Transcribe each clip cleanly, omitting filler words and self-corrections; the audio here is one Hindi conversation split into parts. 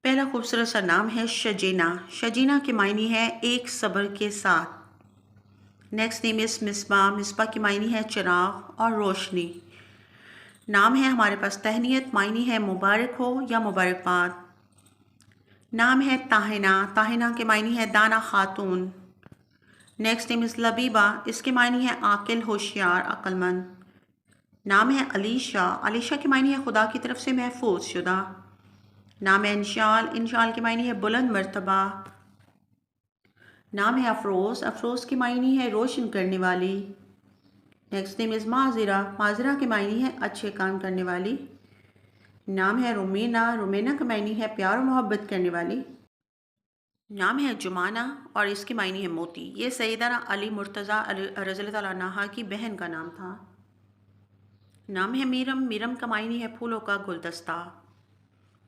पहला खूबसूरत सा नाम है शजीना। शजीना के मायने है एक सब्र के साथ। Next name is Misbah. Misbah की मायने है चिराग और रोशनी। नाम है हमारे पास तहनीत, मायने है मुबारक हो या मुबारकबाद। नाम है ताहिना। ताहिना के मायने है दाना खातून। Next name is Labiba. इसके मायने है आकिल, होशियार, अक्लमंद। नाम है अलीशा। अलीशा के मायने है खुदा की तरफ से महफूज शुदा। नाम है इंशाल। इंशाल के मायने है बुलंद मर्तबा। नाम है अफरोज़। अफरोज़ के मायने है रोशन करने वाली। नेक्स्ट नेम इज़ माजरा। माजरा के मायने है अच्छे काम करने वाली। नाम है रुमीना। रुमीना के मायने है प्यार और मोहब्बत करने वाली। नाम है जुमाना और इसके मायने है मोती। ये सैयदना अली मुर्तज़ा रज़ी अल्लाह अन्हा की बहन का नाम था। नाम है मीरम। मीरम का मायने है फूलों का गुलदस्ता।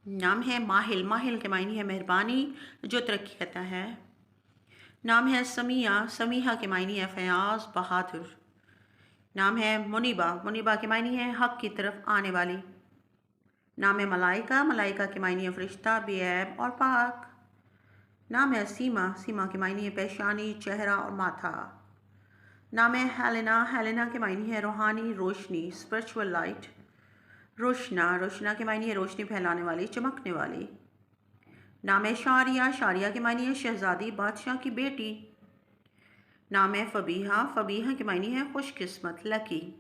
नाम है माहिल। माहिल के मायने है मेहरबानी जो तरक्की करता है। नाम है समिया। समीहा के मायने है फयाज, बहादुर। नाम है मुनीबा। मुनीबा के मायने है हक की तरफ आने वाली। नाम है मलाइका। मलाइका के मायने है फरिश्ता, बेऐब और पाक। नाम है सीमा। सीमा के मायने है पेशानी, चेहरा और माथा। नाम है हेलेना। हेलेना के मायने है रूहानी रोशनी, स्पिरिचुअल लाइट। रोशना। रोशना के मायने है रोशनी फैलाने वाली, चमकने वाली। नाम है शारिया। शारिया के मायने है शहजादी, बादशाह की बेटी। नाम है फ़बीहा। फ़बीहा के मायने है खुशकिस्मत, लकी।